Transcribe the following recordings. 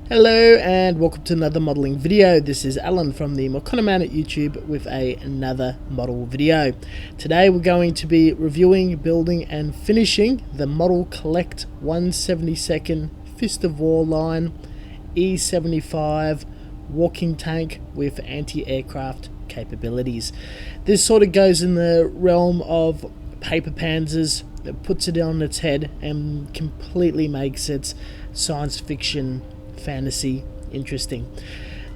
Hello and welcome to another modelling video. This is Alan from the Man at YouTube with another model video. Today we're going to be reviewing, building and finishing the Modelcollect 1/72 Fist of War line E75 walking tank with anti-aircraft capabilities. This sort of goes in the realm of paper panzers, that puts it on its head and completely makes it science fiction fantasy interesting.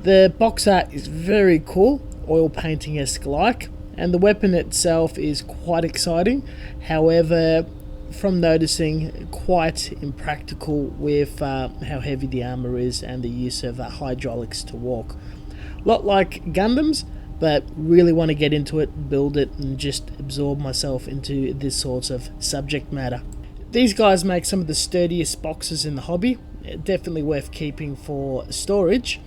The box art is very cool, oil painting-esque like, and the weapon itself is quite exciting. However, from noticing, quite impractical with how heavy the armor is and the use of hydraulics to walk. A lot like Gundams, but really want to get into it, build it, and just absorb myself into this sort of subject matter. These guys make some of the sturdiest boxes in the hobby. Definitely worth keeping for storage.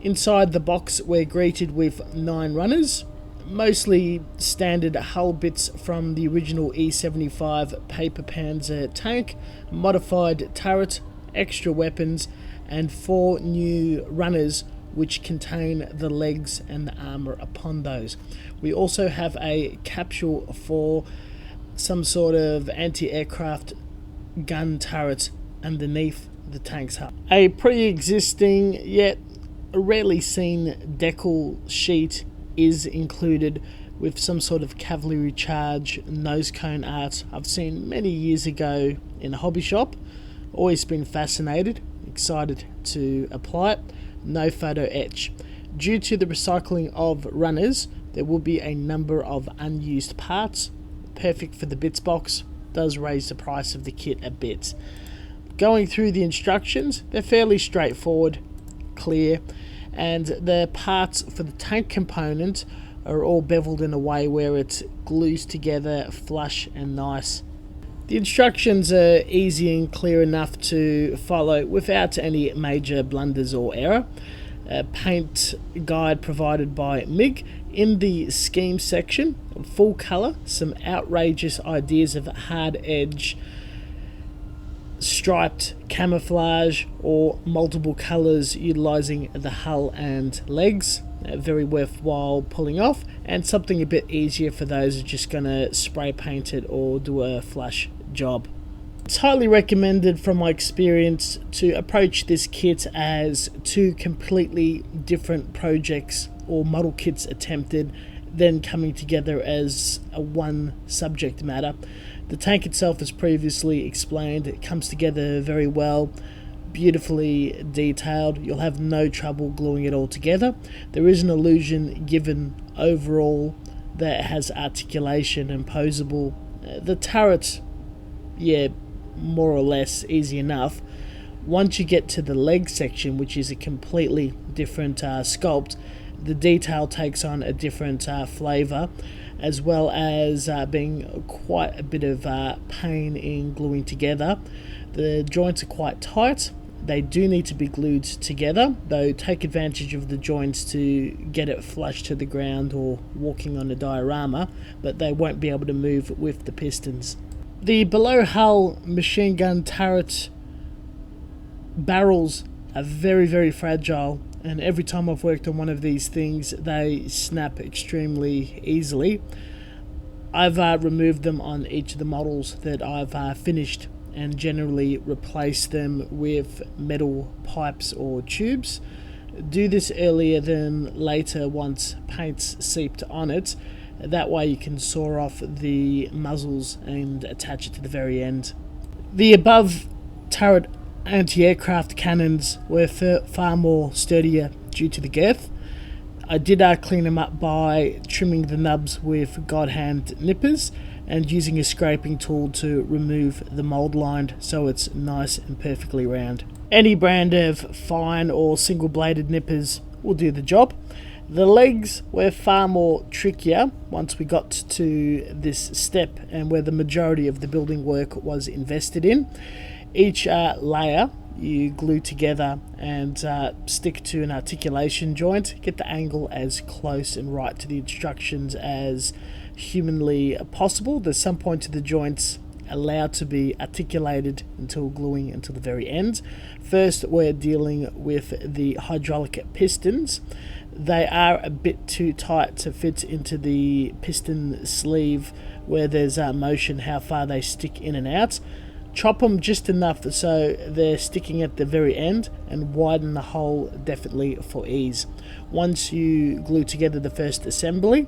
Inside the box we're greeted with 9 runners, mostly standard hull bits from the original E75 paper panzer tank, modified turret, extra weapons, and 4 new runners which contain the legs and the armor upon those. We also have a capsule for some sort of anti-aircraft gun turret underneath the tank's hull. A pre-existing yet rarely seen decal sheet is included with some sort of cavalry charge nose cone art I've seen many years ago in a hobby shop. Always been fascinated, excited to apply it. No photo etch. Due to the recycling of runners, there will be a number of unused parts. Perfect for the bits box. Does raise the price of the kit a bit. Going through the instructions, they're fairly straightforward, clear, and the parts for the tank component are all beveled in a way where it glues together flush and nice. The instructions are easy and clear enough to follow without any major blunders or error. A paint guide provided by MIG. In the scheme section, full colour, some outrageous ideas of hard edge, striped camouflage or multiple colours utilising the hull and legs. Very worthwhile pulling off, and something a bit easier for those who are just going to spray paint it or do a flush job. It's highly recommended from my experience to approach this kit as 2 completely different projects or model kits attempted, then coming together as a one subject matter. The tank itself, as previously explained, it comes together very well, beautifully detailed. You'll have no trouble gluing it all together. There is an illusion given overall that it has articulation and posable. The turret, yeah, more or less easy enough. Once you get to the leg section, which is a completely different sculpt, the detail takes on a different flavour, as well as being quite a bit of pain in gluing together. The joints are quite tight. They do need to be glued together, though take advantage of the joints to get it flush to the ground or walking on a diorama, but they won't be able to move with the pistons. The below hull machine gun turret barrels are very, very fragile, and every time I've worked on one of these things they snap extremely easily. I've removed them on each of the models that I've finished and generally replace them with metal pipes or tubes. Do this earlier than later once paint's seeped on it. That way you can saw off the muzzles and attach it to the very end. The above turret anti-aircraft cannons were far more sturdier due to the girth. I did clean them up by trimming the nubs with godhand nippers and using a scraping tool to remove the mould line so it's nice and perfectly round. Any brand of fine or single bladed nippers will do the job. The legs were far more trickier once we got to this step and where the majority of the building work was invested in. Each layer you glue together and stick to an articulation joint, get the angle as close and right to the instructions as humanly possible. There's some points of the joints allowed to be articulated until gluing until the very end. First, we're dealing with the hydraulic pistons. They are a bit too tight to fit into the piston sleeve where there's motion, how far they stick in and out. Chop them just enough so they're sticking at the very end, and widen the hole definitely for ease. Once you glue together the first assembly,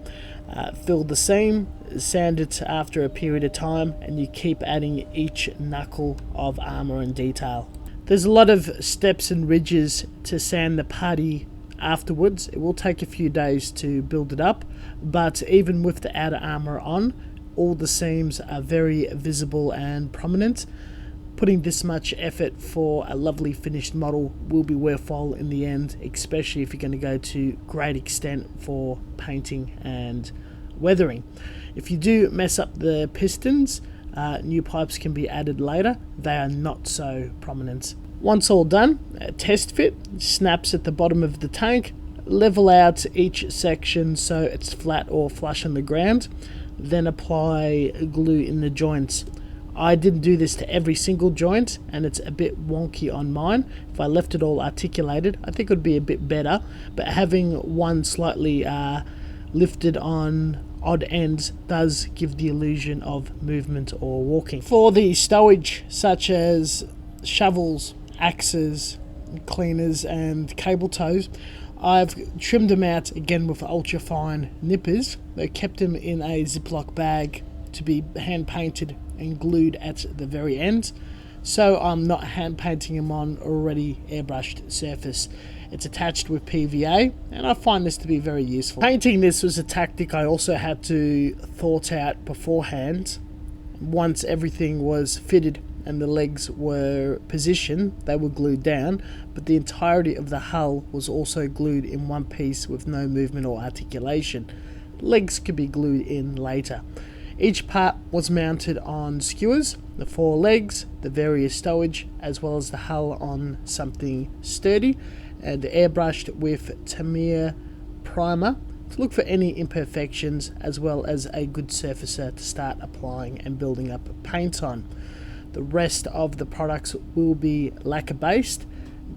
fill the seam, sand it after a period of time, and you keep adding each knuckle of armor and detail. There's a lot of steps and ridges to sand the putty afterwards. It will take a few days to build it up, but even with the outer armor on, all the seams are very visible and prominent. Putting this much effort for a lovely finished model will be worthwhile in the end, especially if you're going to go to great extent for painting and weathering. If you do mess up the pistons, new pipes can be added later. They are not so prominent. Once all done, a test fit, snaps at the bottom of the tank, level out each section so it's flat or flush on the ground. Then apply glue in the joints. I didn't do this to every single joint, and it's a bit wonky on mine. If I left it all articulated, I think it would be a bit better, but having one slightly lifted on odd ends does give the illusion of movement or walking. For the stowage, such as shovels, axes, cleaners and cable tows, I've trimmed them out again with ultra fine nippers. They kept them in a Ziploc bag to be hand painted and glued at the very end, so I'm not hand painting them on already airbrushed surface. It's attached with PVA, and I find this to be very useful. Painting this was a tactic I also had to thought out beforehand. Once everything was fitted and the legs were positioned, they were glued down, but the entirety of the hull was also glued in one piece with no movement or articulation. Legs could be glued in later. Each part was mounted on skewers, the four legs, the various stowage, as well as the hull on something sturdy, and airbrushed with Tamiya primer to look for any imperfections, as well as a good surfacer to start applying and building up paint on. The rest of the products will be lacquer based.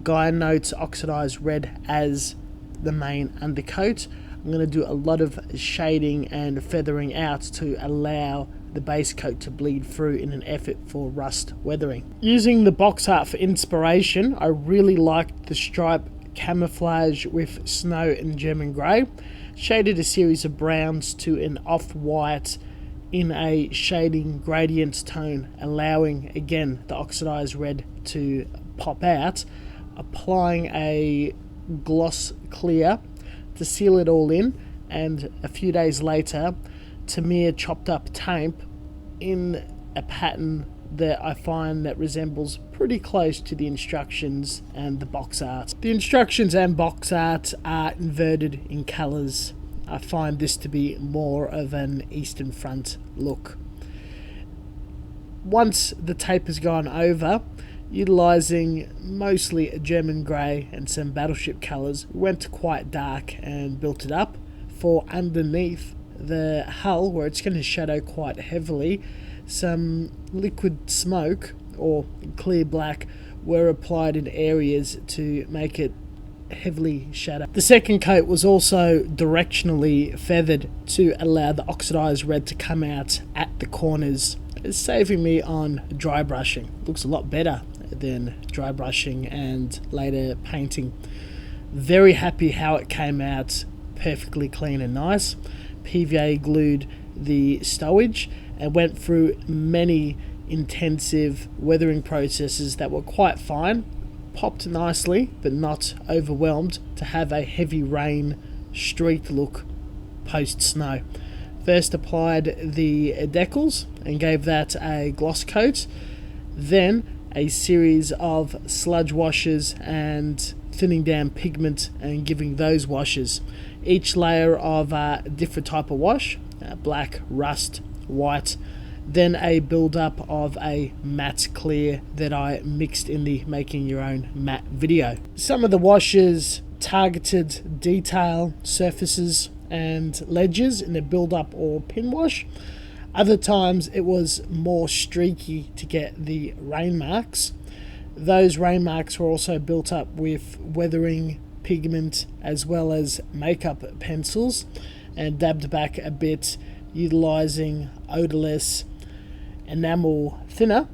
Gaia notes oxidized red as the main undercoat. I'm going to do a lot of shading and feathering out to allow the base coat to bleed through in an effort for rust weathering. Using the box art for inspiration, I really liked the stripe camouflage with snow and German grey. Shaded a series of browns to an off-white in a shading gradient tone, allowing again the oxidized red to pop out, applying a gloss clear to seal it all in, and a few days later Tamiya chopped up tape in a pattern that I find that resembles pretty close to the instructions and the box art. The instructions and box art are inverted in colours. I find this to be more of an Eastern Front look. Once the tape has gone over, utilising mostly a German grey and some battleship colours, we went quite dark and built it up. For underneath the hull, where it's going to shadow quite heavily, some liquid smoke or clear black were applied in areas to make it heavily shadowed. The second coat was also directionally feathered to allow the oxidized red to come out at the corners, saving me on dry brushing. Looks a lot better than dry brushing and later painting. Very happy how it came out, perfectly clean and nice. PVA glued the stowage and went through many intensive weathering processes that were quite fine. Popped nicely, but not overwhelmed to have a heavy rain streaked look post snow. First applied the decals and gave that a gloss coat, then a series of sludge washes and thinning down pigment and giving those washes. Each layer of a different type of wash, black, rust, white, then a build-up of a matte clear that I mixed in the making your own matte video. Some of the washes targeted detail surfaces and ledges in a build-up or pin wash. Other times it was more streaky to get the rain marks. Those rain marks were also built up with weathering pigment as well as makeup pencils, and dabbed back a bit utilizing odorless enamel thinner,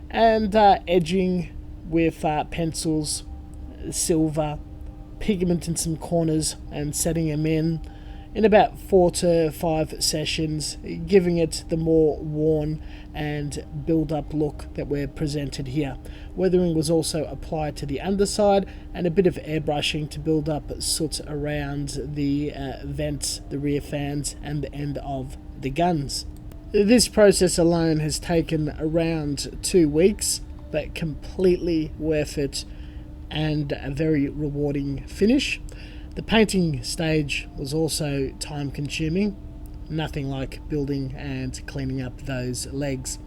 and edging with pencils, silver, pigment in some corners, and setting them in about 4 to 5 sessions, giving it the more worn and build-up look that we're presented here. Weathering was also applied to the underside, and a bit of airbrushing to build up soot around the vents, the rear fans, and the end of the guns. This process alone has taken around 2 weeks, but completely worth it and a very rewarding finish. The painting stage was also time consuming, nothing like building and cleaning up those legs.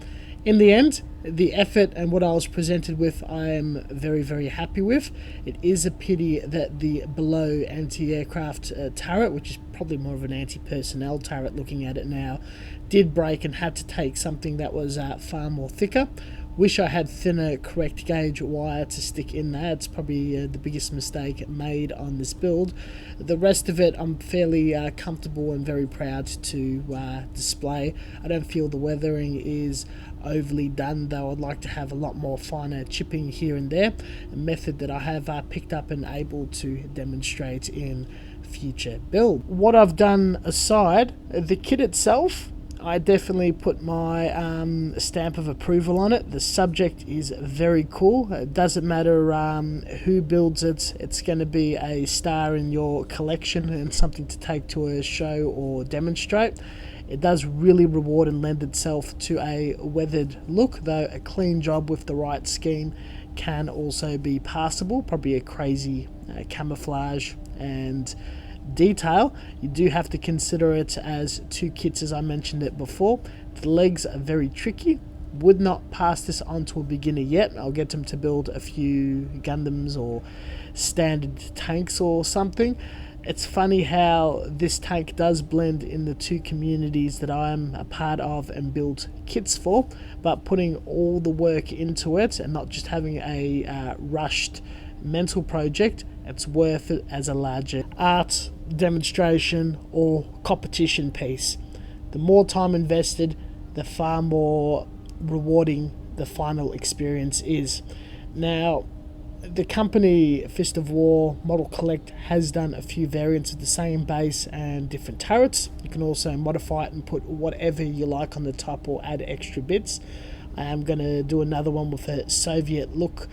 In the end, the effort and what I was presented with, I am very, very happy with. It is a pity that the below anti-aircraft turret, which is probably more of an anti-personnel turret looking at it now, did break and had to take something that was far more thicker. Wish I had thinner correct gauge wire to stick in there. It's probably the biggest mistake made on this build. The rest of it I'm fairly comfortable and very proud to display. I don't feel the weathering is overly done, though I'd like to have a lot more finer chipping here and there, a method that I have picked up and able to demonstrate in future build. What I've done aside, the kit itself, I definitely put my stamp of approval on it. The subject is very cool. It doesn't matter who builds it, it's going to be a star in your collection and something to take to a show or demonstrate. It does really reward and lend itself to a weathered look, though a clean job with the right scheme can also be passable. Probably a crazy camouflage and detail. You do have to consider it as 2 kits, as I mentioned it before. The legs are very tricky. Would not pass this on to a beginner yet. I'll get them to build a few Gundams or standard tanks or something. It's funny how this tank does blend in the 2 communities that I'm a part of and build kits for, but putting all the work into it and not just having a rushed mental project, it's worth it as a larger art demonstration or competition piece. The more time invested, the far more rewarding the final experience is. Now, the company Fist of War Modelcollect has done a few variants of the same base and different turrets. You can also modify it and put whatever you like on the top or add extra bits. I am going to do another one with a Soviet look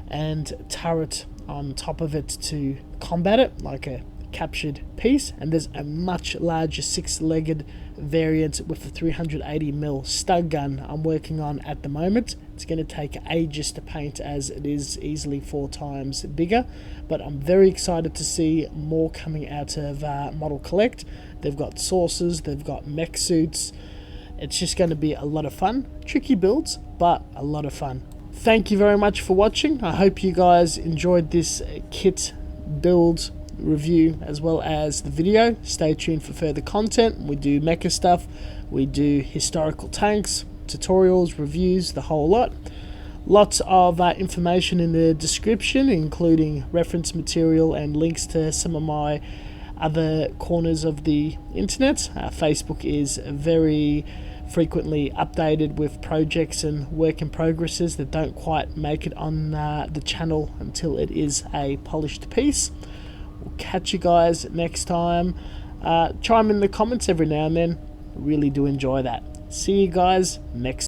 and turret on top of it to combat it, like a captured piece. And there's a much larger 6-legged variant with a 380mm stun gun I'm working on at the moment. It's going to take ages to paint as it is easily 4 times bigger, but I'm very excited to see more coming out of Modelcollect. They've got saucers, they've got mech suits. It's just going to be a lot of fun. Tricky builds, but a lot of fun. Thank you very much for watching. I hope you guys enjoyed this kit build review as well as the video. Stay tuned for further content. We do mecha stuff, we do historical tanks, tutorials, reviews, the whole lot. Lots of information in the description, including reference material and links to some of my other corners of the internet. Facebook is very frequently updated with projects and work in progresses that don't quite make it on the channel until it is a polished piece. We'll catch you guys next time. Chime in the comments every now and then. Really do enjoy that. See you guys next time.